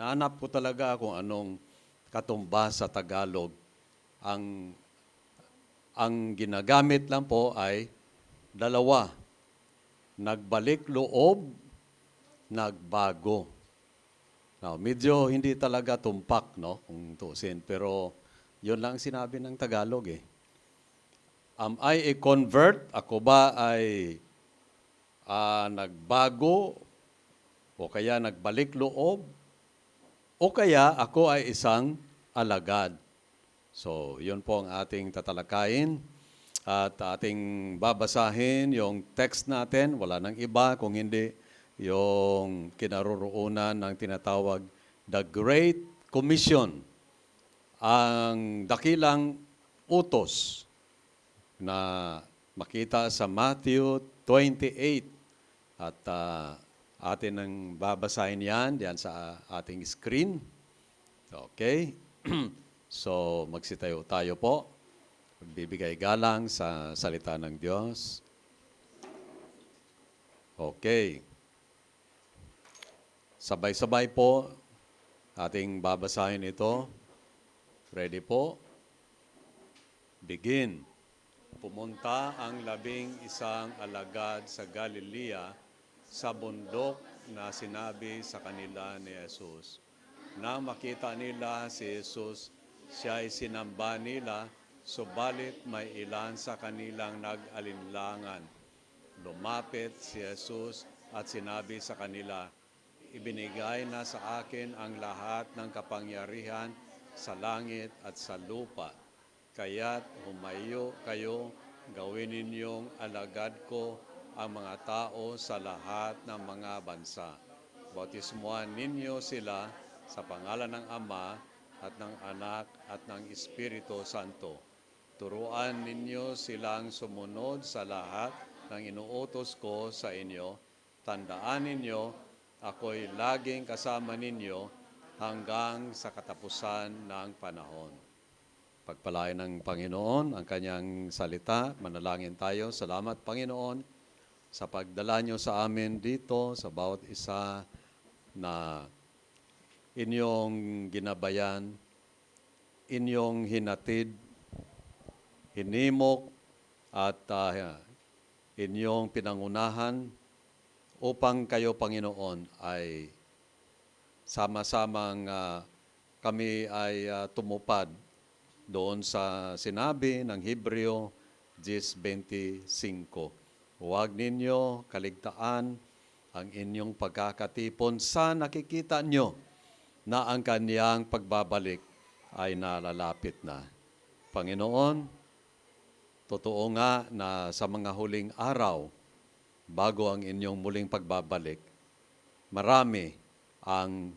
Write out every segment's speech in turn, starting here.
Hinahanap ko talaga kung anong katumbas sa Tagalog. Ang, ang ginagamit lang po ay dalawa. Nagbalik loob, nagbago. Now, medyo hindi talaga tumpak, no, kung tuusin. Pero yun lang sinabi ng Tagalog eh. Am I a convert? Ako ba ay nagbago o kaya nagbalik loob o kaya ako ay isang alagad? So, yun po ang ating tatalakayin at ating babasahin yung text natin. Wala nang iba kung hindi yung kinaroroonan ng tinatawag The Great Commission, ang dakilang utos na makita sa Matthew 28 at atin ang babasahin yan diyan sa ating screen. Okay? So, magsitayo tayo po. Magbibigay galang sa salita ng Diyos. Okay. Sabay-sabay po ating babasahin ito. Ready po? Begin. Pumunta ang 11 alagad sa Galilea sa bundok na sinabi sa kanila ni Jesus. Nang makita nila si Jesus, siya ay sinamba nila, subalit may ilan sa kanilang nag-alinlangan. Lumapit si Jesus at sinabi sa kanila, ibinigay na sa akin ang lahat ng kapangyarihan sa langit at sa lupa. Kaya't humayo kayo, gawin ninyong alagad ko ang mga tao sa lahat ng mga bansa. Bautismuhan ninyo sila sa pangalan ng Ama at ng Anak at ng Espiritu Santo. Turuan ninyo silang sumunod sa lahat ng inuutos ko sa inyo. Tandaan ninyo, ako'y laging kasama ninyo hanggang sa katapusan ng panahon. Pagpalain ng Panginoon ang kanyang salita. Manalangin tayo. Salamat, Panginoon, sa pagdala nyo sa amin dito, sa bawat isa na inyong ginabayan, inyong hinatid, hinimok, at inyong pinangunahan upang kayo, Panginoon, ay sama-samang kami ay tumupad doon sa sinabi ng Hebreo 10:25. Huwag ninyo kaligtaan ang inyong pagkakatipon sa nakikita nyo na ang kaniyang pagbabalik ay nalalapit na. Panginoon, totoo nga na sa mga huling araw, bago ang inyong muling pagbabalik, marami ang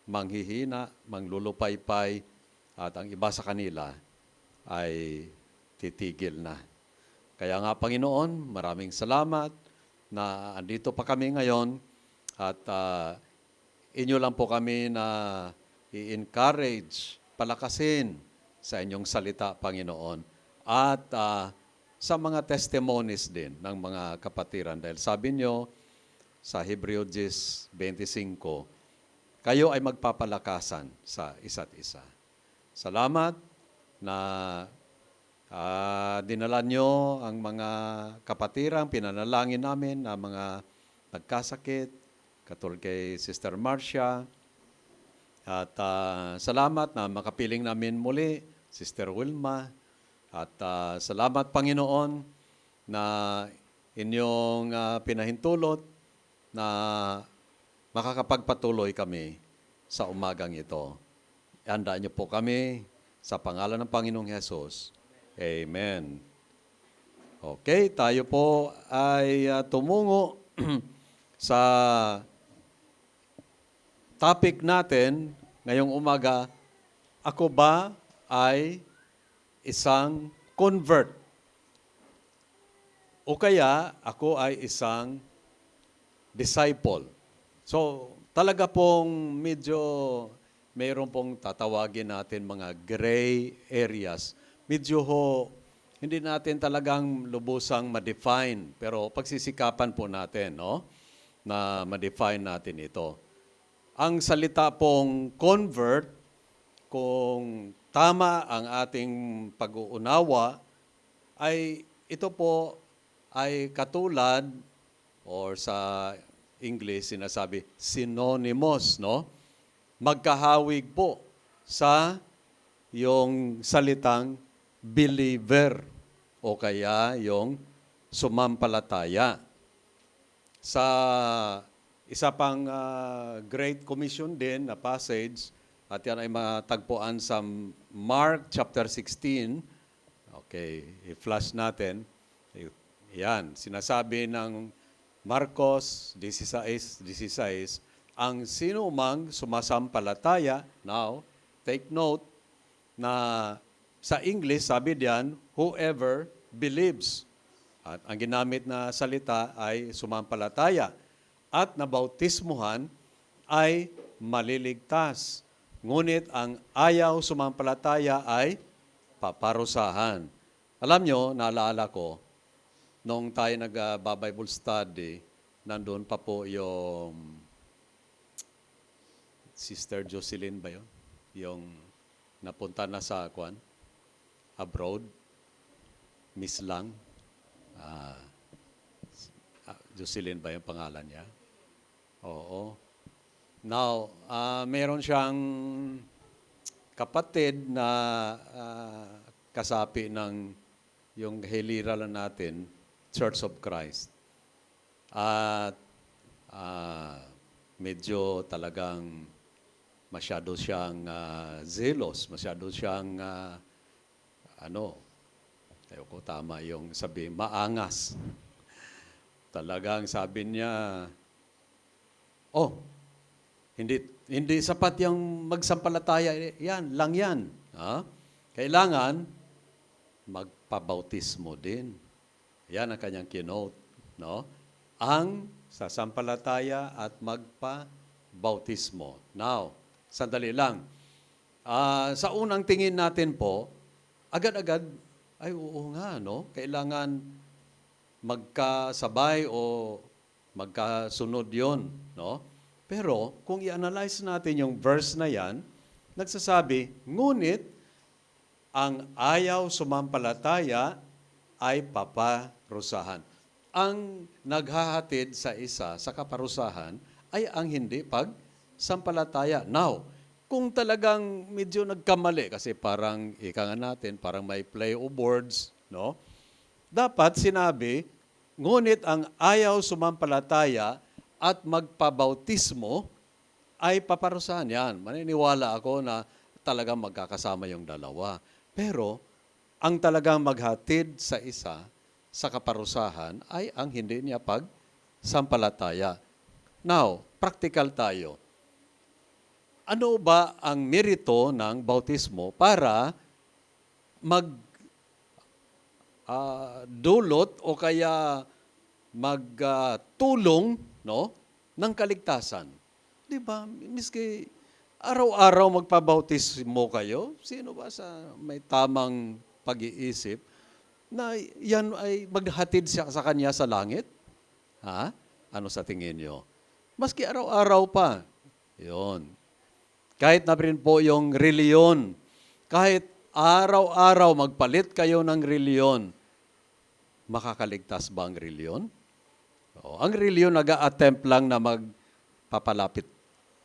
manghihina, manglulupaypay, at ang iba sa kanila ay titigil na. Kaya nga, Panginoon, maraming salamat na andito pa kami ngayon at inyo lang po kami na i-encourage, palakasin sa inyong salita, Panginoon. At sa mga testimonies din ng mga kapatiran. Dahil sabi nyo sa Hebreo 10:25, kayo ay magpapalakasan sa isa't isa. Salamat na dinala nyo ang mga kapatirang pinanalangin namin na mga nagkasakit, katulad kay Sister Marcia. At salamat na makapiling namin muli, Sister Wilma. At salamat, Panginoon, na inyong pinahintulot na makakapagpatuloy kami sa umagang ito. Handaan niyo po kami sa pangalan ng Panginoong Hesus. Amen. Okay, tayo po ay tumungo sa topic natin ngayong umaga. Ako ba ay isang convert? O kaya ako ay isang disciple? So, talaga pong medyo mayroon pong tatawagin natin mga gray areas. Medyo hindi natin talagang lubusang ma-define, pero pagsisikapan po natin, no, na ma-define natin ito. Ang salita pong convert, kung tama ang ating pag-uunawa, ay ito po ay katulad or sa English sinasabi synonymous, no? Magkahawig po sa yung salitang believer o kaya yung sumampalataya. Sa isa pang Great Commission din na passage, at yan ay matagpuan sa Mark chapter 16. Okay, i-flash natin. Yan, sinasabi ng Marcos 16:16, ang sino mang sumasampalataya, now, take note, na sa English, sabi diyan, whoever believes. At ang ginamit na salita ay sumampalataya. At nabautismuhan ay maliligtas. Ngunit ang ayaw sumampalataya ay paparusahan. Alam nyo, naalala ko, nung tayo nag-Bible study, nandun pa po yung Sister Jocelyn ba yun? Yung napunta na sa abroad, Miss Lang. Jocelyn ba yung pangalan niya? Oo. Now, meron siyang kapatid na kasapi ng yung hiliralan natin, Church of Christ. At medyo talagang masyado siyang zealous, masyado siyang ayaw ko tama yung sabi, maangas. Talagang sabi niya, hindi sapat yung magsampalataya, yan, lang yan. Kailangan magpabautismo din. Yan ang kanyang kinote, no? Ang sasampalataya at magpabautismo. Now, sandali lang. Sa unang tingin natin po, agad-agad, ay oo nga, no? Kailangan magkasabay o magkasunod yon, no? Pero kung i-analyze natin yung verse na yan, nagsasabi, ngunit ang ayaw sumampalataya ay paparusahan. Ang naghahatid sa isa sa kaparusahan ay ang hindi pagsampalataya. Now, kung talagang medyo nagkamali, kasi parang ika nga natin, parang may play of words, no? Dapat sinabi, ngunit ang ayaw sumampalataya at magpabautismo ay paparusahan. Yan, maniniwala ako na talagang magkakasama yung dalawa. Pero, ang talagang maghatid sa isa sa kaparusahan ay ang hindi niya pagsampalataya. Now, practical tayo. Ano ba ang merito ng bautismo para dulot o kaya magtulong ng kaligtasan? Di ba? Miski araw-araw magpabautismo kayo, sino ba sa may tamang pag-iisip na yan ay maghatid siya sa kanya sa langit? Ano sa tingin nyo? Maski araw-araw pa. Yun. Kahit na rin po yung reliyon, kahit araw-araw magpalit kayo ng reliyon, makakaligtas ba ang reliyon? Ang reliyon nag-a-attempt lang na magpapalapit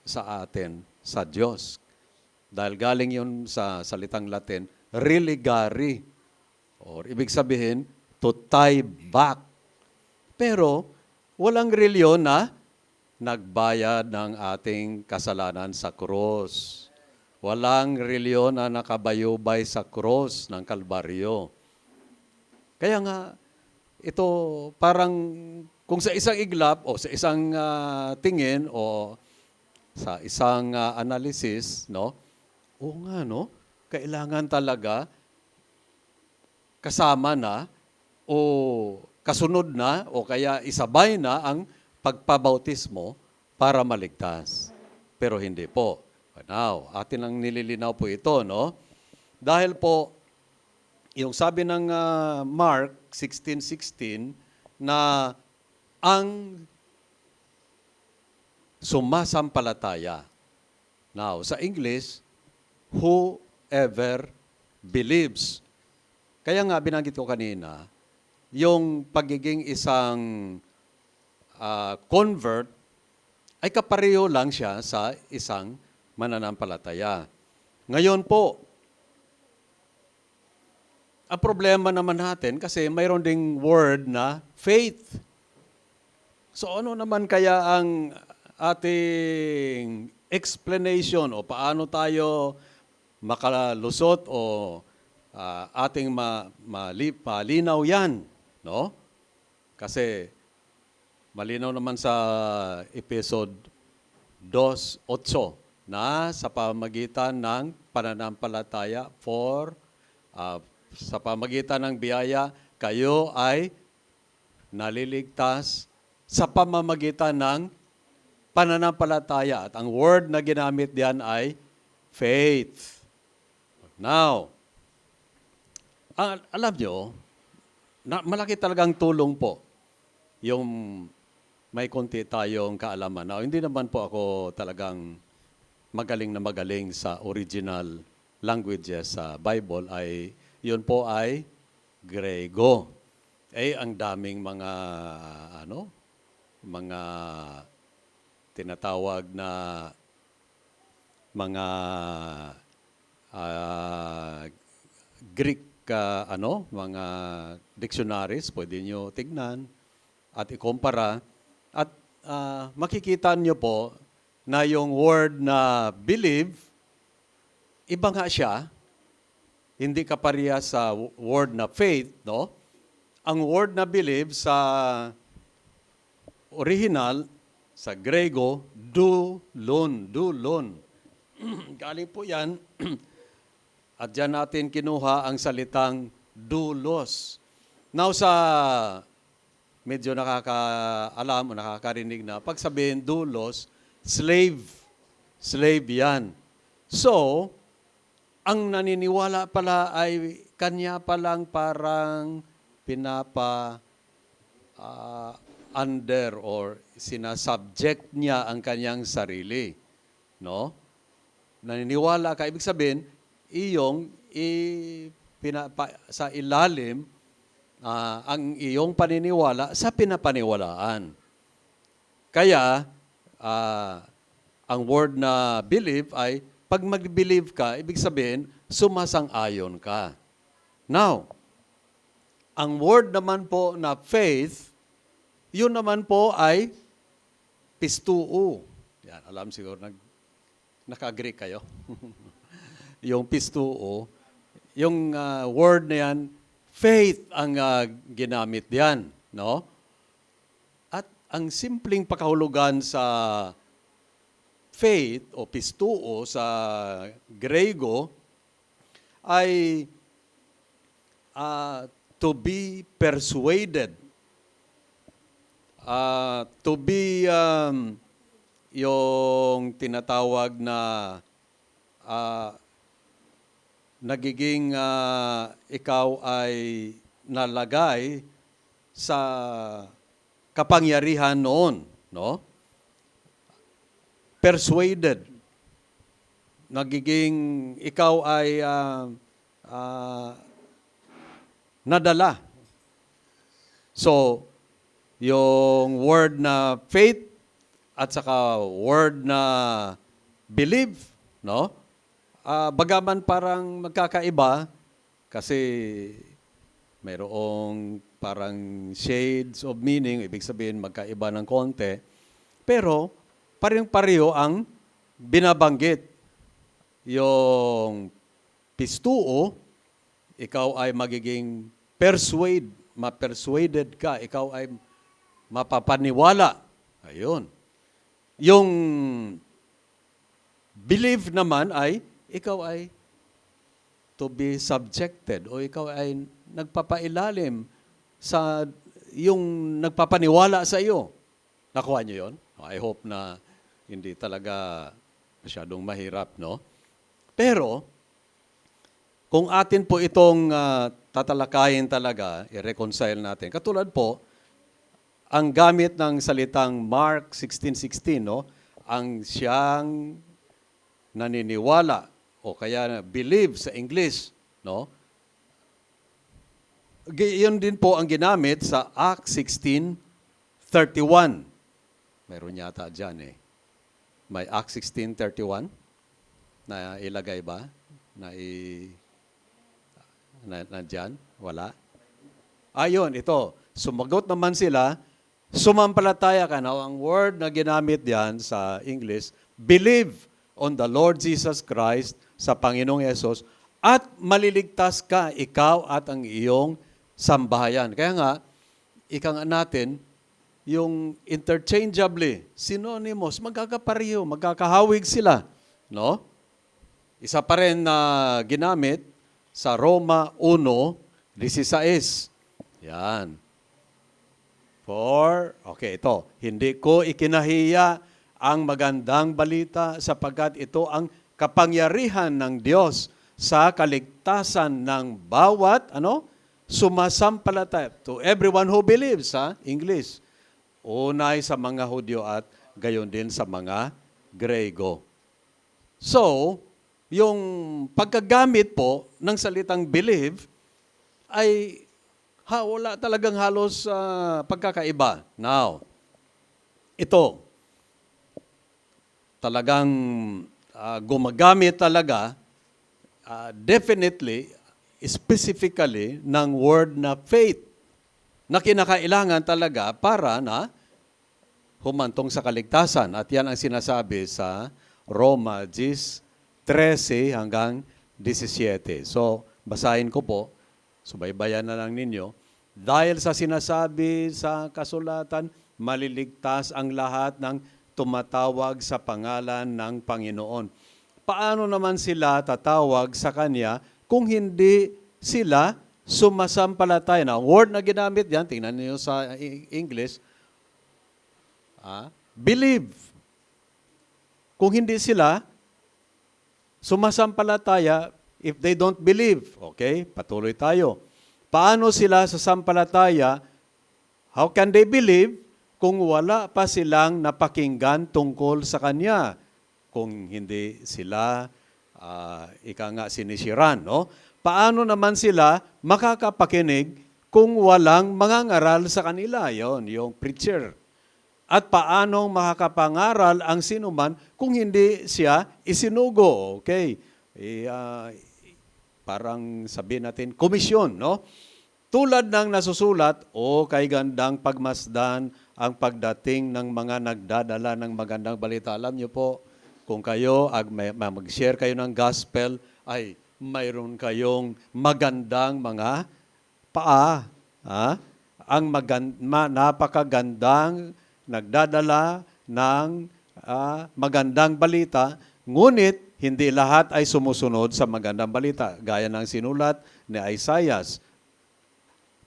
sa atin, sa Diyos. Dahil galing yun sa salitang Latin, religare. Or ibig sabihin, to tie back. Pero walang reliyon na nagbayad ng ating kasalanan sa krus. Walang reliyon na nakabayubay sa krus ng Kalbaryo. Kaya nga, ito parang kung sa isang iglap o sa isang tingin o sa isang analysis, no? Oo nga, no? Kailangan talaga kasama na o kasunod na o kaya isabay na ang pagpabautismo para maligtas. Pero hindi po. Now, atin ang nililinaw po ito, no? Dahil po, yung sabi ng Mark 16:16 na ang sumasampalataya. Now, sa English, whoever believes. Kaya nga, binanggit ko kanina, yung pagiging isang convert ay kapareho lang siya sa isang mananampalataya. Ngayon po, ang problema naman natin kasi mayroon ding word na faith. So ano naman kaya ang ating explanation o paano tayo makalusot o ating malinaw yan, no? Kasi malinaw naman sa episode 2:8 na sa pamagitan ng pananampalataya sa pamagitan ng biyaya, kayo ay naliligtas sa pamamagitan ng pananampalataya. At ang word na ginamit diyan ay faith. Now, alam nyo, malaki talagang tulong po yung may konti tayong kaalaman. Now, hindi naman po ako talagang magaling na magaling sa original languages sa Bible. Yun po ay Grego. Ang daming mga tinatawag na mga Greek mga dictionaries, pwede nyo tignan at ikumpara. At makikita nyo po na yung word na believe, iba nga siya, hindi kapareha sa word na faith, no? Ang word na believe sa original, sa Grego, doulos. Galing po yan. At dyan natin kinuha ang salitang doulos. Now medyo nakakaalam o nakakarinig na, pag sabihin doulos, slave. Slave yan. So, ang naniniwala pala ay kanya palang parang under or sinasubject niya ang kanyang sarili. No? Naniniwala ka, ibig sabihin, sa ilalim ang iyong paniniwala sa pinapaniwalaan. Kaya, ang word na believe ay, pag mag-believe ka, ibig sabihin, sumasang-ayon ka. Now, ang word naman po na faith, yun naman po ay pistuo. Yan, alam siguro, naka-agree kayo. Yung pistuo, yung word na yan, faith ang ginamit diyan, no? At ang simpleng pakahulugan sa faith o pistuo sa Grego ay to be persuaded. To be yung tinatawag na nagiging ikaw ay nalagay sa kapangyarihan noon, no? Persuaded. Nagiging ikaw ay nadala. So, yung word na faith at saka word na believe, no? Bagaman parang magkakaiba kasi mayroong parang shades of meaning, ibig sabihin magkaiba ng konti, pero parehong-pareho ang binabanggit. Yung pistuo, ikaw ay magiging ma-persuaded ka, ikaw ay mapapaniwala. Ayun. Yung believe naman ay, ikaw ay to be subjected o ikaw ay nagpapailalim sa yung nagpapaniwala sa iyo. Nakuha niyo yon? I hope na hindi talaga masyadong mahirap, no? Pero, kung atin po itong tatalakayin talaga, i-reconcile natin. Katulad po, ang gamit ng salitang Mark 16:16, no? ang siyang naniniwala o kaya believe sa English, no? Yun din po ang ginamit sa Acts 16:31. Meron yata dyan eh. May Acts 16:31 na ilagay ba? Na dyan? Wala? Ayun, ito. Sumagot naman sila, sumampalataya ka. Now, ang word na ginamit diyan sa English, believe on the Lord Jesus Christ, sa Panginoong Yesus, at maliligtas ka, ikaw at ang iyong sambahayan. Kaya nga, ika nga natin, yung interchangeably, synonymous, magkakapareho, magkakahawig sila. No? Isa pa rin na ginamit sa Roma 1:16. Yan. Okay, ito. Hindi ko ikinahiya ang magandang balita sapagkat ito ang kapangyarihan ng Diyos sa kaligtasan ng bawat sumasampalataya. To everyone who believes, English. Unay sa mga Hudyo at gayon din sa mga Grego. So, yung pagkagamit po ng salitang believe ay wala talagang halos pagkakaiba. Now, ito, talagang gumagamit talaga, definitely, specifically, ng word na faith na kinakailangan talaga para na humantong sa kaligtasan. At yan ang sinasabi sa Roma 10:13 hanggang 17. So, basahin ko po. Subaybayan na lang ninyo. Dahil sa sinasabi sa kasulatan, maliligtas ang lahat ng tumatawag sa pangalan ng Panginoon. Paano naman sila tatawag sa Kanya kung hindi sila sumasampalataya? Now, word na ginamit yan, tingnan niyo sa English, believe. Kung hindi sila sumasampalataya, if they don't believe, okay, patuloy tayo. Paano sila sasampalataya? How can they believe kung wala pa silang napakinggan tungkol sa Kanya? Kung hindi sila, sinisiran, no? Paano naman sila makakapakinig kung walang mangangaral sa kanila? Yon, yung preacher. At paano makakapangaral ang sinuman kung hindi siya isinugo? Okay. Parang sabihin natin, komisyon, no? Tulad ng nasusulat, kay gandang pagmasdan ang pagdating ng mga nagdadala ng magandang balita. Alam niyo po, kung kayo mag-share kayo ng gospel, ay mayroon kayong magandang mga paa. Ang napakagandang nagdadala ng magandang balita, ngunit hindi lahat ay sumusunod sa magandang balita. Gaya ng sinulat ni Isaiah,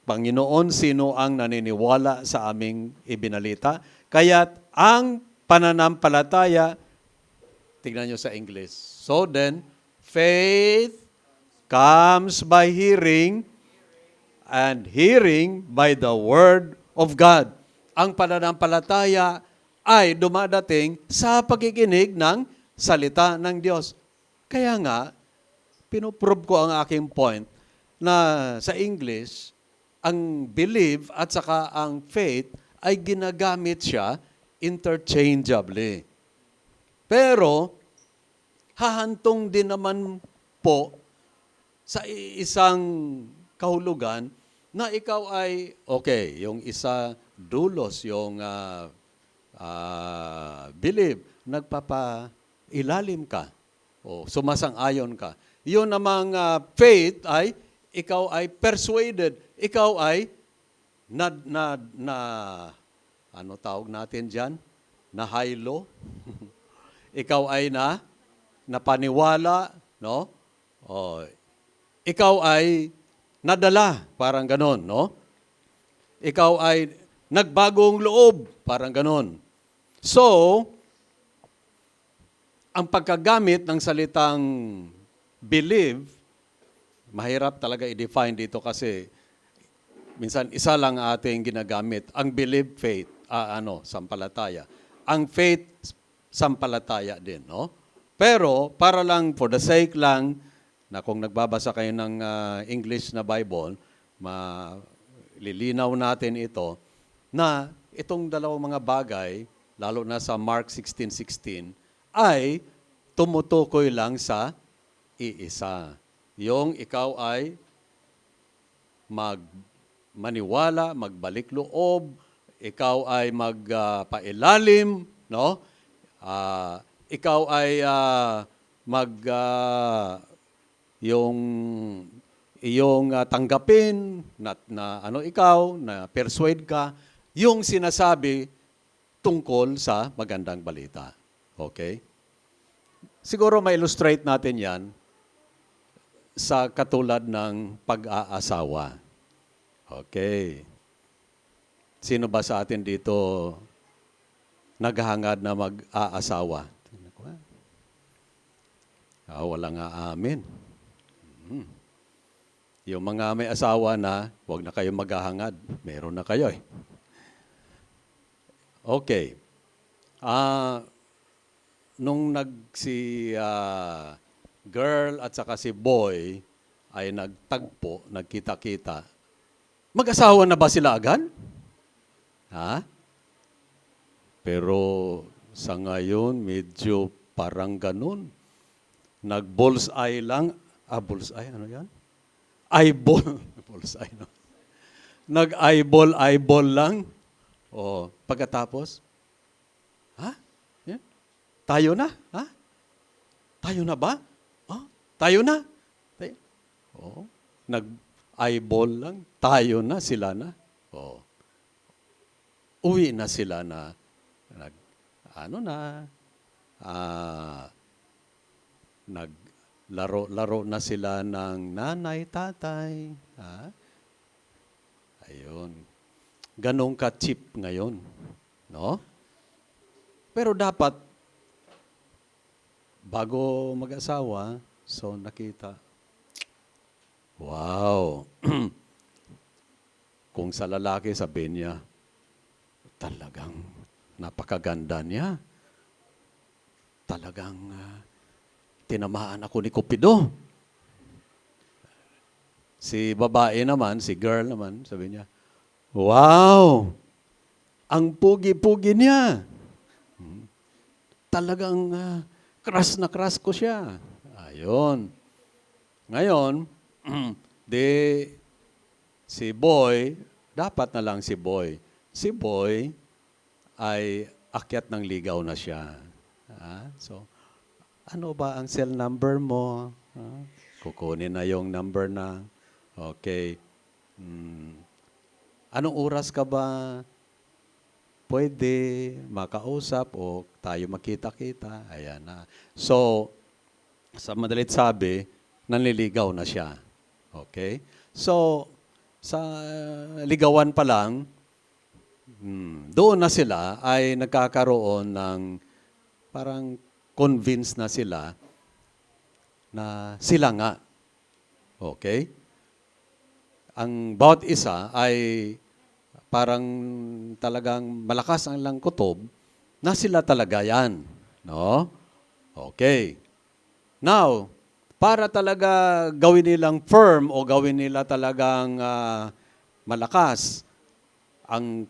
Panginoon, sino ang naniniwala sa aming ibinalita? Kaya't ang pananampalataya, tignan nyo sa English. So then, faith comes by hearing, and hearing by the word of God. Ang pananampalataya ay dumadating sa pakikinig ng salita ng Diyos. Kaya nga, pinuprove ko ang aking point na sa English, ang believe at saka ang faith ay ginagamit siya interchangeably. Pero, hahantong din naman po sa isang kahulugan na ikaw ay, okay, yung isa dulos, yung believe, nagpapailalim ka o sumasang-ayon ka. Yun namang faith ay ikaw ay persuaded, ikaw ay ano tawag natin diyan? Nahaylo. Ikaw ay napaniwala, no? Ikaw ay nadala, parang ganon, no? Ikaw ay nagbagong loob, parang ganon. So, ang pagkagamit ng salitang believe, mahirap talaga i-define dito kasi minsan isa lang ating ginagamit. Ang believe, faith, sampalataya. Ang faith, sampalataya din, no? Pero para lang for the sake lang na kung nagbabasa kayo ng English na Bible, malilinaw natin ito na itong dalawang mga bagay, lalo na sa Mark 16:16, ay tumutukoy lang sa iisa. Yung ikaw ay maniwala, magbalik loob, ikaw ay magpailalim, no? Ikaw ay yung iyong tanggapin na ano ikaw, na persuade ka, yung sinasabi tungkol sa magandang balita. Okay? Siguro ma-illustrate natin yan sa katulad ng pag-aasawa. Okay. Sino ba sa atin dito naghahangad na mag-aasawa? Wala nga amin. Yung mga may asawa na, huwag na kayo maghahangad. Meron na kayo eh. Okay. Nung si girl at saka si boy ay nagtagpo, nagkita-kita, mag-asawa na ba sila agad? Ha? Pero sa ngayon, medyo parang ganun. Nag-bullseye lang. Bullseye, ano yan? Eyeball. Bullseye, no? Nag-eyeball lang. Pagkatapos, yan. Tayo na? Ha? Tayo na ba? Tayo na? Nag-eyeball lang. Tayo na, sila na. Uwi na sila na. Naglaro-laro na sila ng nanay, tatay. Ayun. Ganong ka-cheap ngayon. No? Pero dapat, bago mag-asawa, so nakita, wow. Kung sa lalaki, sabihin niya, talagang napakaganda niya. Talagang tinamaan ako ni Cupido. Si babae naman, si girl naman, sabi niya, wow! Ang pugi-pugi niya. Talagang crush na crush ko siya. Ayun. Ngayon, si boy, dapat na lang si boy. Si boy ay akyat ng ligaw na siya. So, ano ba ang cell number mo? Kukunin na yung number na. Okay. Anong oras ka ba pwede makausap o tayo makita-kita? Ayan na. So, sa madalit sabi, nanliligaw na siya. Okay? So, sa ligawan pa lang, doon na sila ay nagkakaroon ng parang convinced na sila na sila nga. Okay? Ang bawat isa ay parang talagang malakas ang lang kutob na sila talaga yan. No? Okay. Now, para talaga gawin nilang firm o gawin nila talagang malakas ang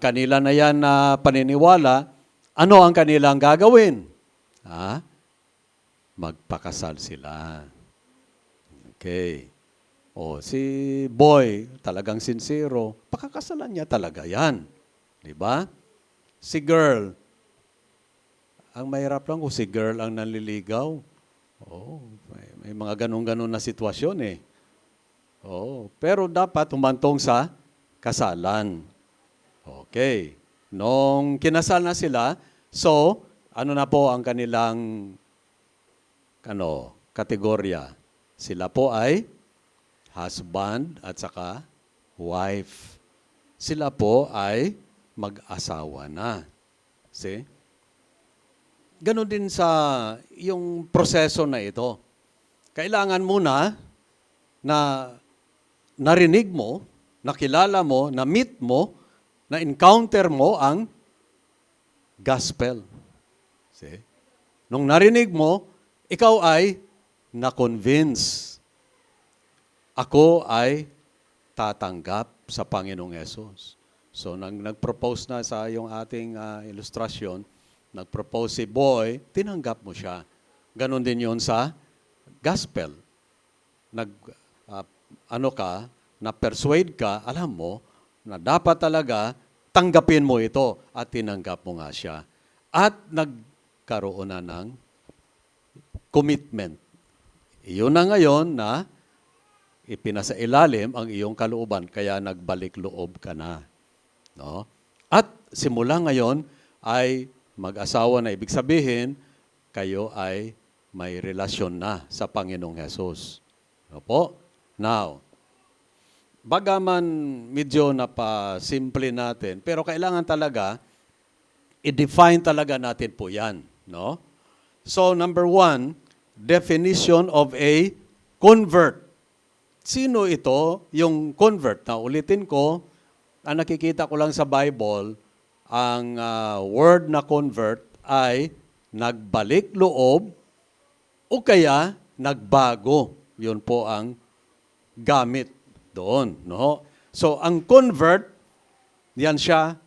kanila na yan na paniniwala, ano ang kanilang gagawin? Magpakasal sila. Okay. Si boy, talagang sincero, pakakasalan niya talaga yan. Di ba? Si girl, ang mahirap lang kung si girl ang nanliligaw. May mga ganun-ganun na sitwasyon eh. Pero dapat humantong sa kasalan. Okay. Nung kinasal na sila, so, ano na po ang kanilang kategorya? Sila po ay husband at saka wife. Sila po ay mag-asawa na. See? Ganon din sa yung proseso na ito. Kailangan muna na narinig mo, nakilala mo, na-meet mo, na-encounter mo ang gospel. See? Nung narinig mo, ikaw ay na-convince. Ako ay tatanggap sa Panginoong Yesus. So, nag-propose na sa yung ating ilustrasyon, nag-propose si boy, tinanggap mo siya. Ganon din yon sa gospel. Nag, ah, ano ka, na-persuade ka, alam mo, na dapat talaga tanggapin mo ito at tinanggap mo nga siya. At nagkaroon na ng commitment. Iyon na ngayon na ipinasailalim ang iyong kalooban, kaya nagbalik loob ka na. No? At simula ngayon ay mag-asawa na, ibig sabihin, kayo ay may relasyon na sa Panginoong Hesus. No po? Now, bagaman medyo napasimple natin, pero kailangan talaga, i-define talaga natin po yan. No? So, number 1, definition of a convert. Sino ito yung convert? Na ulitin ko, ang nakikita ko lang sa Bible, ang word na convert ay nagbalik loob o kaya nagbago. Yun po ang gamit doon. No? So, ang convert, yan siya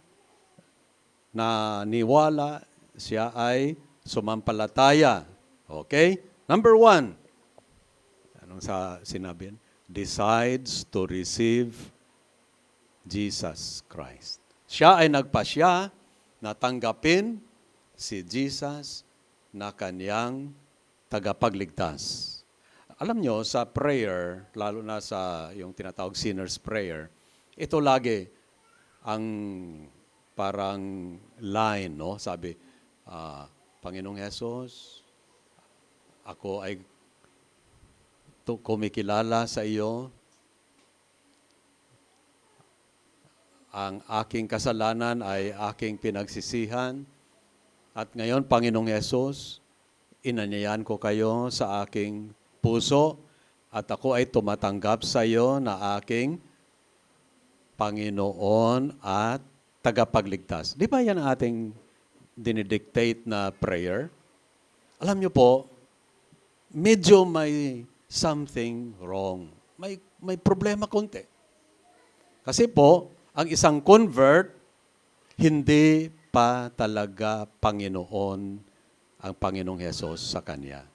na niwala, siya ay sumampalataya. Okay? Number 1, anong sinabi yan? Decides to receive Jesus Christ. Siya ay nagpasya na tanggapin si Jesus na kanyang tagapagligtas. Alam nyo, sa prayer, lalo na sa yung tinatawag sinner's prayer, ito lagi ang parang line, no? Sabi, Panginoong Hesus, ako ay kumikilala sa iyo. Ang aking kasalanan ay aking pinagsisihan. At ngayon, Panginoong Hesus, inanyayan ko kayo sa aking puso at ako ay tumatanggap sa iyo na aking Panginoon at tagapagligtas. Di ba yan ang ating dinidictate na prayer? Alam niyo po, medyo may something wrong. May problema konti. Kasi po, ang isang convert, hindi pa talaga Panginoon ang Panginoong Hesus sa kanya.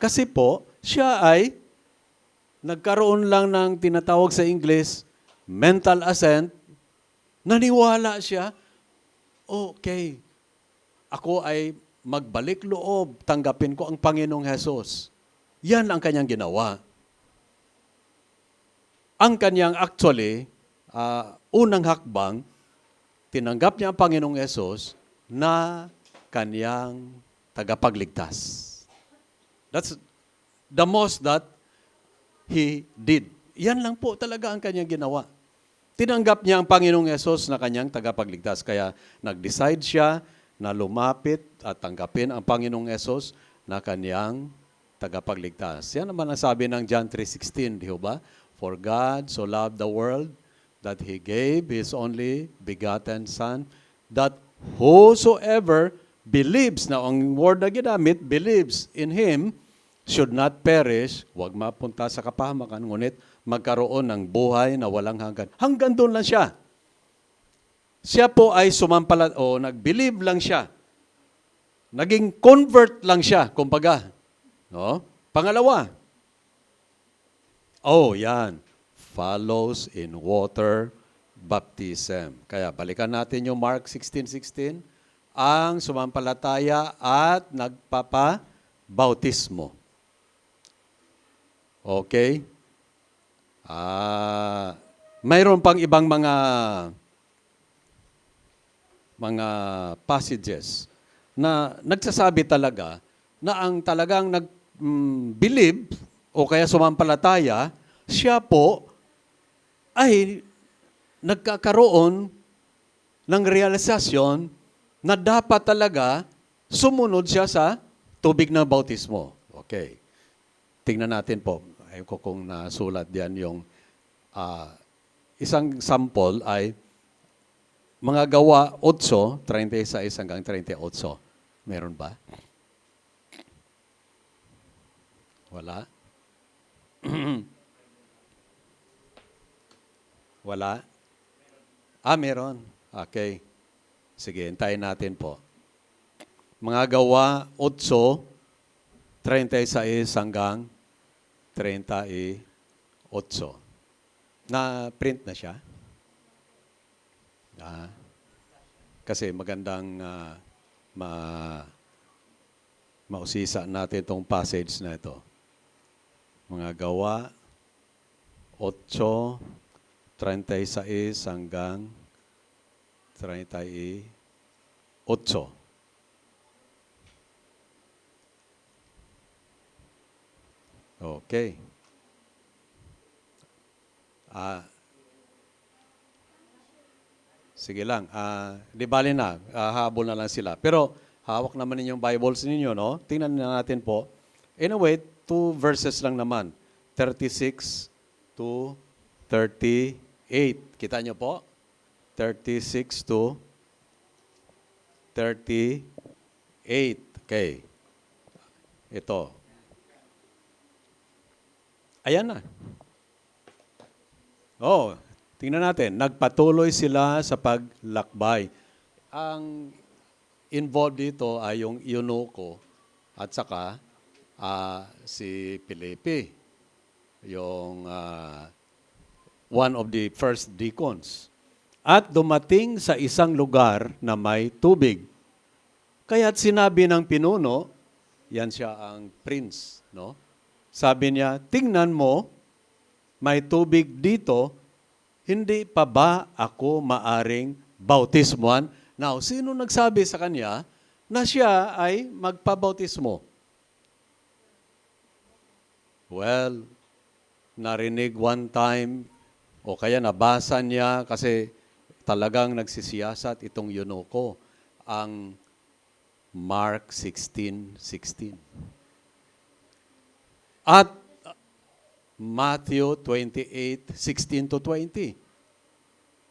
Kasi po, siya ay nagkaroon lang ng tinatawag sa English, mental assent, naniwala siya, okay, ako ay magbalik loob, tanggapin ko ang Panginoong Hesus. Yan ang kanyang ginawa. Ang kanyang actually, unang hakbang, tinanggap niya ang Panginoong Hesus na kanyang tagapagligtas. That's the most that he did. Yan lang po talaga ang kanyang ginawa. Tinanggap niya ang Panginoong Hesus na kanyang tagapagligtas. Kaya nag-decide siya na lumapit at tanggapin ang Panginoong Hesus na kanyang tagapagligtas. Yan naman ang sabi ng John 3:16, di ba? For God so loved the world that He gave His only begotten Son, that whosoever believes, now ang word na ginamit, believes in Him, should not perish, huwag mapunta sa kapahamakan, ngunit magkaroon ng buhay na walang hanggan. Hanggang doon lang siya. Siya po ay nag-believe lang siya. Naging convert lang siya, kumbaga. No? Pangalawa, yan, follows in water baptism. Kaya balikan natin yung Mark 16:16, ang sumampalataya at nagpapabautismo. Okay? Mayroon pang ibang mga passages na nagsasabi talaga na ang talagang nag-believe o kaya sumampalataya, siya po ay nagkakaroon ng realisasyon na dapat talaga sumunod siya sa tubig ng bautismo. Okay. Tingnan natin po. Ayun ko kung nasulat diyan yung isang sample ay mga Gawa 8:36 hanggang 38. Meron ba? Wala? Wala? Meron. Okay. Sige, hintayin natin po. Mga gawa 8:36 hanggang 38. Na-print na siya? Kasi magandang mausisa natin itong passage na ito. Mga gawa 8:36 hanggang 38. Okay. Sige lang. Di bali na. Habol na lang sila. Pero hawak naman ninyong Bibles ninyo, no? Tingnan na natin po. Anyway, 2 verses lang naman. 36 to 38. Kita nyo po? 36 to 38. Okay. Ito. Ayan na. Tingnan natin. Nagpatuloy sila sa paglakbay. Ang involved dito ay yung eunuko at saka si Felipe, yung one of the first deacons. At dumating sa isang lugar na may tubig. Kaya't sinabi ng pinuno, yan siya ang prince, no? Sabi niya, tingnan mo, may tubig dito, hindi pa ba ako maaring bautismuhan? Now, sino nagsabi sa kanya na siya ay magpabautismo? Well, narinig one time, o kaya nabasa niya kasi talagang nagsisiyasat itong eunuko, ang Mark 16:16. At Matthew 28:16 to 20.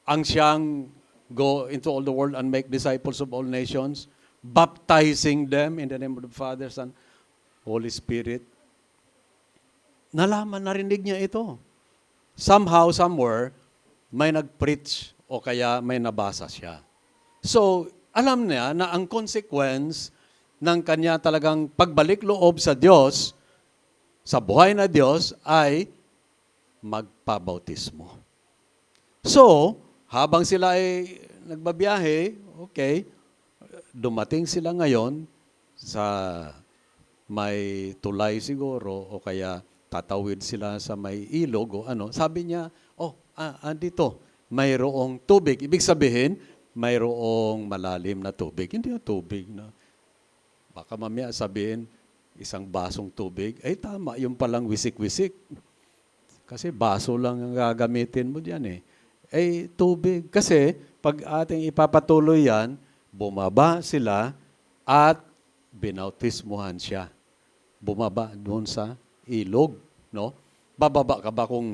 Ang siyang go into all the world and make disciples of all nations, baptizing them in the name of the Father, Son, Holy Spirit. Narinig niya ito. Somehow, somewhere, may nag-preach o kaya may nabasa siya. So, alam niya na ang consequence ng kanya talagang pagbalik loob sa Diyos, sa buhay na Diyos, ay magpabautismo. So, habang sila ay nagbabiyahe, okay, dumating sila ngayon sa may tulay siguro o kaya tatawid sila sa may ilog o ano. Sabi niya, andito, mayroong tubig. Ibig sabihin, mayroong malalim na tubig. Hindi na tubig na. Baka mamaya sabihin, isang basong tubig, tama, yung palang wisik-wisik. Kasi baso lang ang gagamitin mo diyan tubig. Kasi pag ating ipapatuloy yan, bumaba sila at binautismuhan siya. Bumaba doon sa ilog, no? Bababa ka ba kung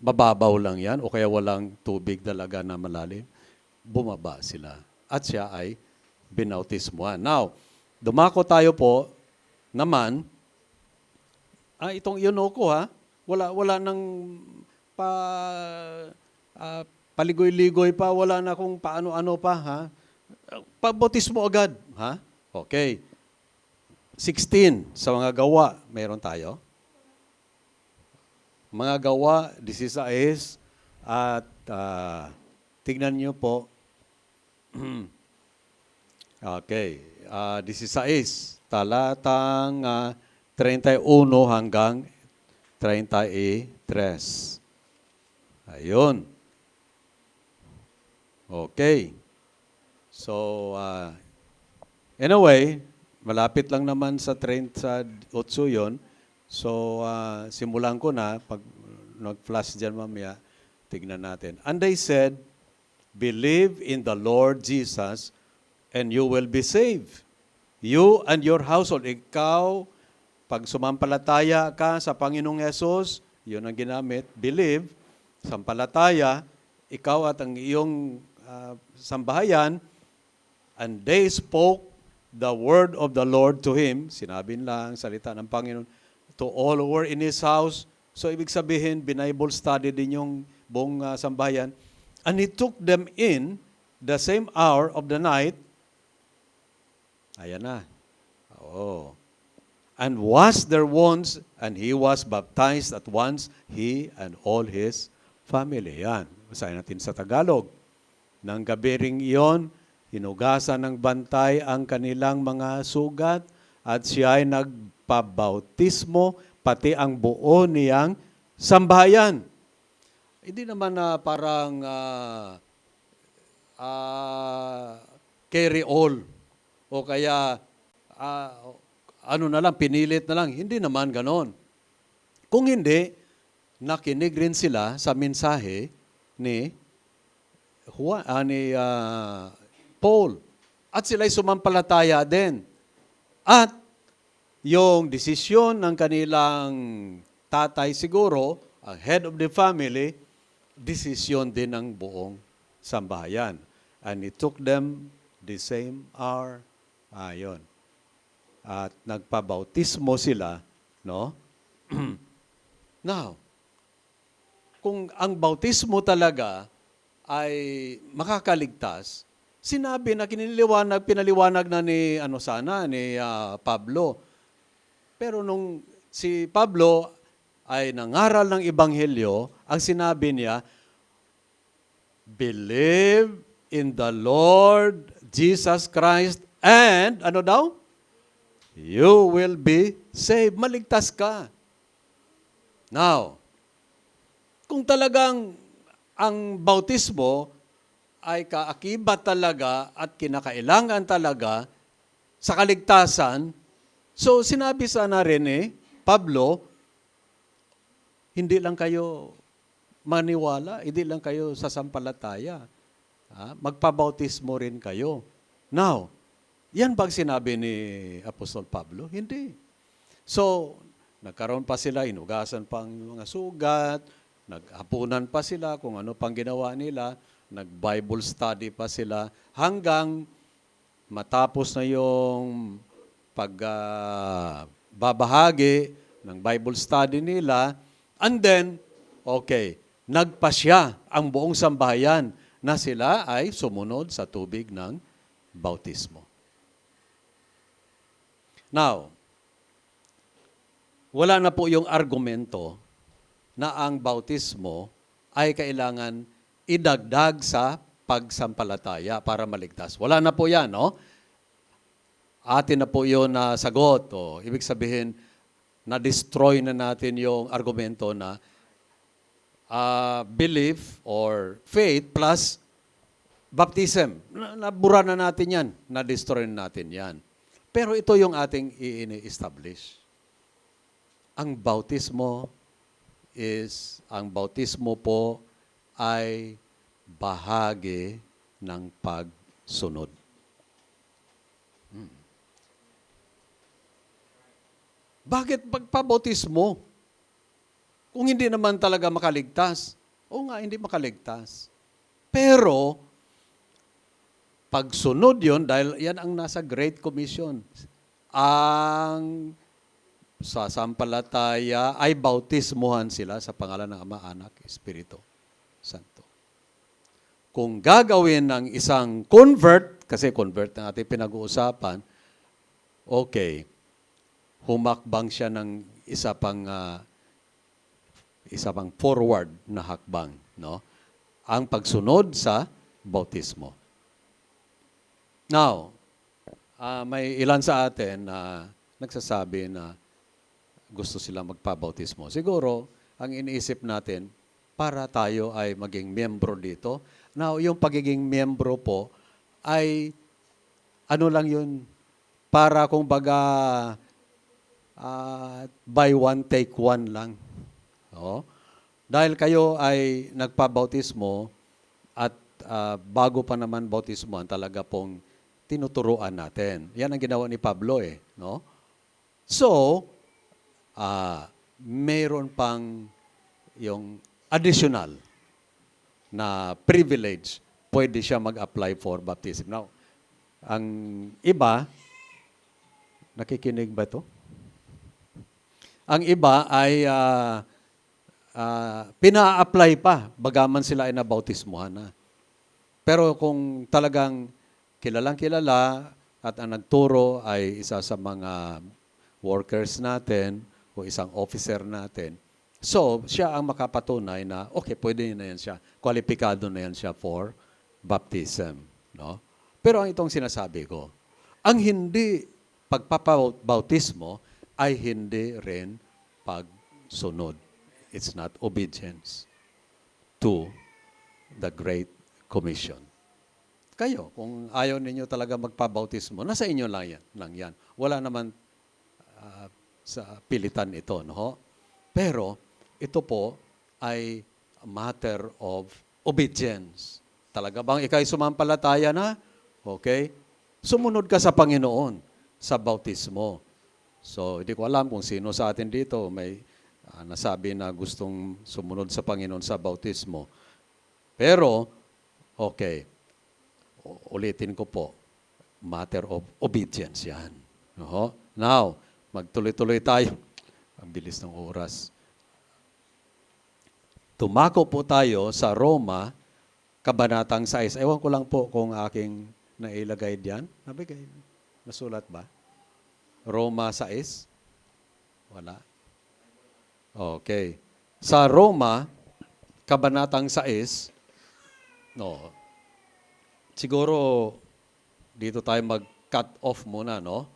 mababaw lang yan o kaya walang tubig talaga na malalim? Bumaba sila. At siya ay binautismuhan. Now, dumako tayo po naman, itong eunuko wala nang paligoy-ligoy pa, wala na kung paano-ano pa, pabautismo agad, Okay. 16, sa mga gawa, meron tayo. Mga gawa, 16, at tignan niyo po, okay, 16, talatang 31 hanggang 33. Ayun. Okay. So, anyway, malapit lang naman sa 38 yun. So, simulan ko na. Pag nag-flash dyan mamaya, tignan natin. And they said, believe in the Lord Jesus and you will be saved. You and your household. Ikaw, pag sumampalataya ka sa Panginoong Yesus, yun ang ginamit, believe, sampalataya, ikaw at ang iyong sambahayan, and they spoke the word of the Lord to him. Sinabi lang, salita ng Panginoon, to all who were in his house. So, ibig sabihin, binible study din yung buong sambahayan. And he took them in the same hour of the night. Ayan na. Oh. And washed their wounds, and he was baptized at once, he and all his family. Yan. Basahin natin sa Tagalog. Nang gabi ring iyon, hinugasan ng bantay ang kanilang mga sugat, at siya ay nagpabautismo, pati ang buo niyang sambahayan. Hindi naman na parang carry all o kaya ano na lang, pinilit na lang. Hindi naman ganon. Kung hindi, nakinig rin sila sa mensahe ni Paul. At sila'y sumampalataya din. At yung desisyon ng kanilang tatay siguro, ang head of the family, desisyon din ng buong sambahayan. And it took them the same hour. Yun. At nagpabautismo sila, no? Now, kung ang bautismo talaga ay makakaligtas, sinabi na pinaliwanag na ni Pablo. Pero nung si Pablo ay nangaral ng ebanghelyo, ang sinabi niya, believe in the Lord Jesus Christ and, ano daw? You will be saved. Maligtas ka. Now, kung talagang ang bautismo ay kaakibat talaga at kinakailangan talaga sa kaligtasan, so sinabi sana rin Pablo, hindi lang kayo maniwala, hindi lang kayo sasampalataya. Magpabautismo rin kayo. Now, yan bang sinabi ni Apostol Pablo? Hindi. So, nagkaroon pa sila, inugasan pang mga sugat, naghapunan pa sila kung ano pang ginawa nila, nag-Bible study pa sila, hanggang matapos na yung pagbabahagi ng Bible study nila, and then, okay, nagpasya ang buong sambahayan na sila ay sumunod sa tubig ng bautismo. Now, wala na po yung argumento na ang bautismo ay kailangan idagdag sa pagsampalataya para maligtas. Wala na po yan, no? Atin na po yun na sagot. Ibig sabihin, na-destroy na natin yung argumento na belief or faith plus baptism. Nabura na natin yan. Na-destroy na natin yan. Pero ito yung ating i-establish. Ang bautismo po ay bahagi ng pagsunod. Bakit pagpabautismo? Kung hindi naman talaga makaligtas. Oo nga, hindi makaligtas. Pero, pagsunod yon dahil yan ang nasa Great Commission. Ang sasampalataya ay bautismuhan sila sa pangalan ng Ama, Anak, Espiritu Santo. Kung gagawin ng isang convert, kasi convert na natin pinag-uusapan, okay, humakbang siya ng isa pang forward na hakbang, no? Ang pagsunod sa bautismo. Now, may ilan sa atin na nagsasabi na gusto sila magpabautismo. Siguro, ang iniisip natin, para tayo ay maging miyembro dito. Now, yung pagiging miyembro po ay ano lang yun, para kung baga buy one, take one lang. Dahil kayo ay nagpabautismo at bago pa naman bautismoan, talaga pong tinuturuan natin. Yan ang ginawa ni Pablo no? So, mayroon pang yung additional na privilege, pwede siya mag-apply for baptism. Now, ang iba, Nakikinig ba ito? Ang iba ay pina-apply pa, bagaman sila ay nabautismuhan na. Pero kung talagang kilalang kilala at ang nagturo ay isa sa mga workers natin o isang officer natin, so siya ang makapatunay na, okay, pwede na yan siya, kwalipikado na yan siya for baptism. No? Pero ang itong sinasabi ko, ang hindi pagpapabautismo ay hindi rin pagsunod. It's not obedience to the Great Commission. Kayo, kung ayaw ninyo talaga magpabautismo, nasa inyo lang yan. Wala naman sa pilitan ito. No? Pero ito po ay a matter of obedience. Talaga bang ikay sumampalataya na? Okay? Sumunod ka sa Panginoon sa bautismo. So, hindi ko alam kung sino sa atin dito may nasabi na gustong sumunod sa Panginoon sa bautismo. Pero, okay, ulitin ko po, matter of obedience yan. Now, magtuloy-tuloy tayo. Ang bilis ng oras. Tumako po tayo sa Roma, Kabanatang 6. Ewan ko lang po kung aking nailagay diyan. Nabigay. Nasulat ba? Roma 6? Wala. Okay. Sa Roma, Kabanatang 6, no, siguro dito tayo mag-cut off muna, no?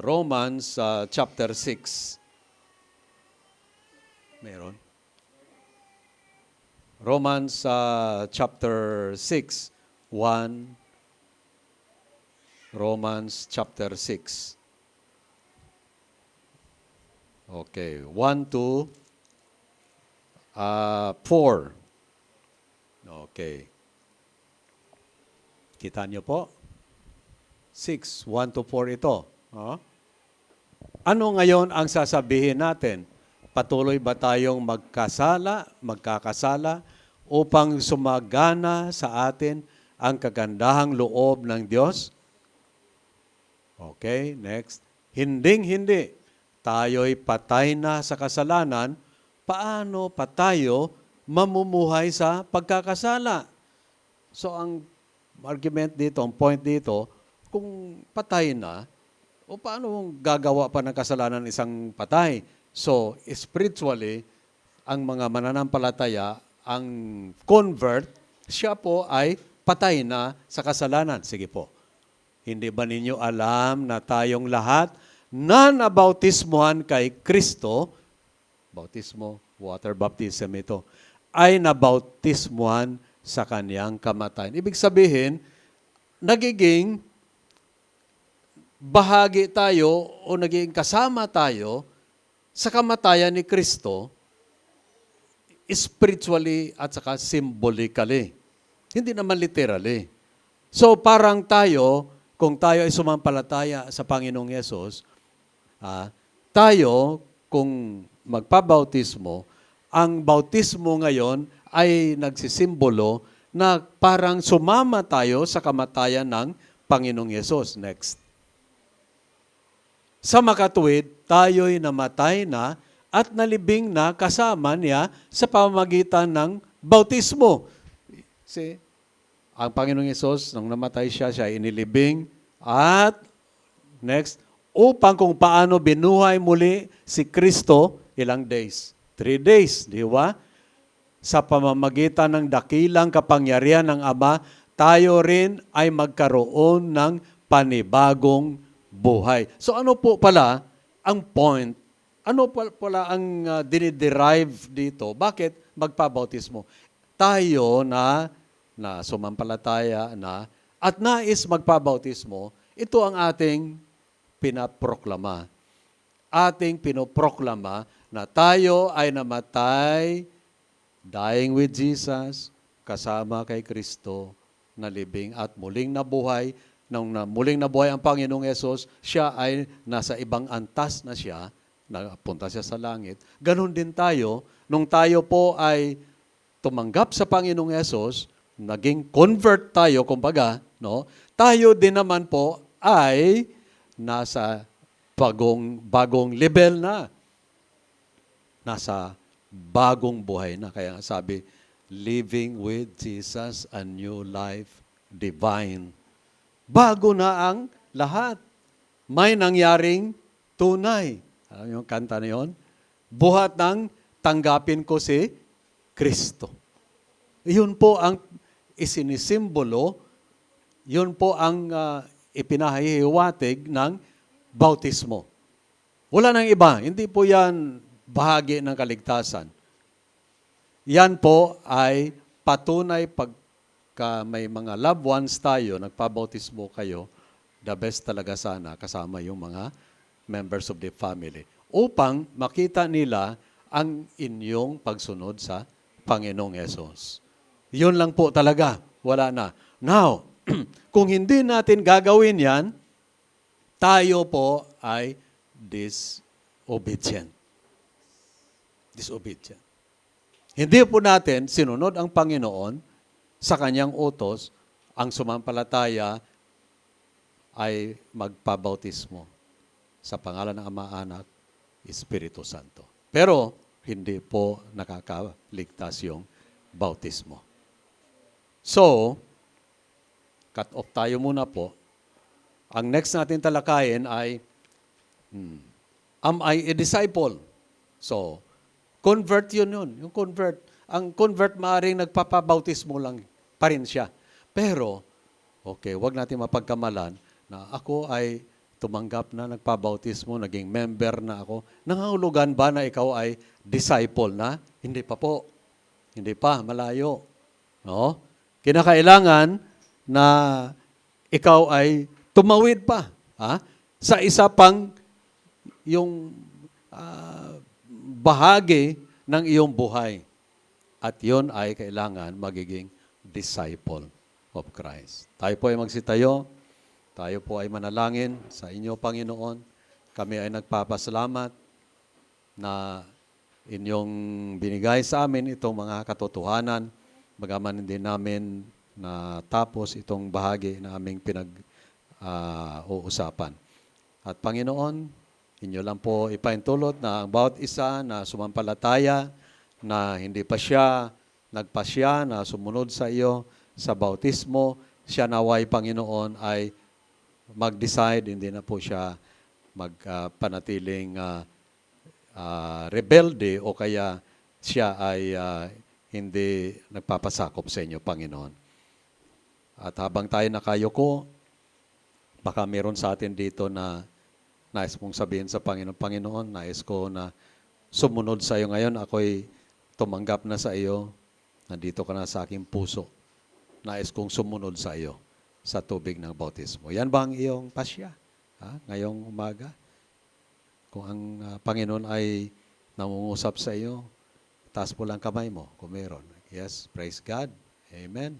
Romans chapter 6. Meron? Romans chapter 6, 1. Romans chapter 6. Okay, 1 to 4. Okay. Kita niyo po? 6, 1 to 4 ito. Ano ngayon ang sasabihin natin? Patuloy ba tayong magkakasala upang sumagana sa atin ang kagandahang loob ng Diyos? Okay, next. Hinding-hindi. Tayo'y patay na sa kasalanan. Paano pa tayo mamumuhay sa pagkakasala? So, ang argument dito, ang point dito, kung patay na, o paano gagawa pa ng kasalanan isang patay? So, spiritually, ang mga mananampalataya, ang convert, siya po ay patay na sa kasalanan. Sige po. Hindi ba ninyo alam na tayong lahat na nabautismuhan kay Kristo, bautismo, water baptism ito, ay nabautismuhan sa kaniyang kamatayan. Ibig sabihin, nagiging bahagi tayo o nagiging kasama tayo sa kamatayan ni Kristo spiritually at saka symbolically. Hindi naman literally. So parang tayo, kung tayo ay sumampalataya sa Panginoong Yesus, tayo, kung magpabautismo, ang bautismo ngayon ay nagsisimbolo na parang sumama tayo sa kamatayan ng Panginoong Yesus. Next. Sa makatuwid, tayo'y namatay na at nalibing na kasama niya sa pamamagitan ng bautismo. See, ang Panginoong Yesus, nung namatay siya, siya inilibing at next, upang kung paano binuhay muli si Kristo, ilang days? 3 days, di ba? Sa pamamagitan ng dakilang kapangyarihan ng Ama, tayo rin ay magkaroon ng panibagong buhay. So ano po pala ang point? Ano pala ang diniderive dito? Bakit magpabautismo? Tayo na sumampalataya na at nais magpabautismo, ito ang ating pinaproklama. Ating pinoproklama na tayo ay namatay, dying with Jesus, kasama kay Kristo, nalibing at muling nabuhay. Nung muling nabuhay ang Panginoong Yesus, siya ay nasa ibang antas na siya, napunta siya sa langit. Ganon din tayo, nung tayo po ay tumanggap sa Panginoong Yesus, naging convert tayo, kumbaga, no? Tayo din naman po ay nasa bagong level na. Nasa bagong buhay na. Kaya sabi, living with Jesus, a new life, divine. Bago na ang lahat. May nangyaring tunay. Alam niyo yung kanta na yun? Buhat ng tanggapin ko si Kristo. Yun po ang isinisimbolo, yun po ang ipinahihiwatig ng bautismo. Wala nang iba. Hindi po yan bahagi ng kaligtasan. Yan po ay patunay pagka may mga loved ones tayo, nagpabautismo kayo, the best talaga sana kasama yung mga members of the family upang makita nila ang inyong pagsunod sa Panginoong Hesus. Yun lang po talaga. Wala na. Now, kung hindi natin gagawin yan, tayo po ay disobedient. Disobedient. Hindi po natin sinunod ang Panginoon sa kanyang utos, ang sumampalataya ay magpabautismo sa pangalan ng Ama, Anak, Espiritu Santo. Pero hindi po nakakaligtas yung bautismo. So, cut off tayo muna po. Ang next natin talakayin ay, am I a disciple? So, convert yun. Yung convert. Ang convert maaaring nagpapabautismo lang pa rin siya. Pero, okay, wag natin mapagkamalan na ako ay tumanggap na, nagpabautismo, naging member na ako. Nangangulugan ba na ikaw ay disciple na? Hindi pa po. Hindi pa, malayo. No? Kinakailangan na ikaw ay tumawid pa. Ha? Sa isa pang yung bahagi ng iyong buhay. At yon ay kailangan magiging disciple of Christ. Tayo po ay magsitayo. Tayo po ay manalangin sa inyo, Panginoon. Kami ay nagpapasalamat na inyong binigay sa amin itong mga katotohanan. Bagaman hindi namin natapos itong bahagi na aming pinag-uusapan. At Panginoon, inyo lang po ipaintulot na ang bawat isa na sumampalataya, na hindi pa siya nagpasya, na sumunod sa iyo sa bautismo, siya naway, Panginoon, ay mag-decide, hindi na po siya magpanatiling rebelde o kaya siya ay hindi nagpapasakop sa inyo, Panginoon. At habang tayo nakayuko, baka meron sa atin dito na nais mong sabihin sa Panginoon, Panginoon, nais ko na sumunod sa iyo ngayon, ako'y tumanggap na sa iyo, nandito ka na sa aking puso, nais kong sumunod sa iyo sa tubig ng bautismo. Yan ba ang iyong pasya ngayong umaga? Kung ang Panginoon ay nangungusap sa iyo, taas mo lang kamay mo kung meron. Yes, praise God. Amen.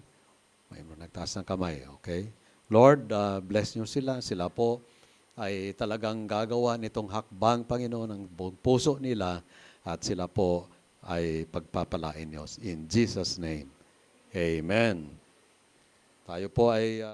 May nagtaas ng kamay, okay? Lord, bless niyo sila. Sila po ay talagang gagawa nitong hakbang, Panginoon, ng buong puso nila at sila po ay pagpapalain niyo. In Jesus' name, amen. Tayo po ay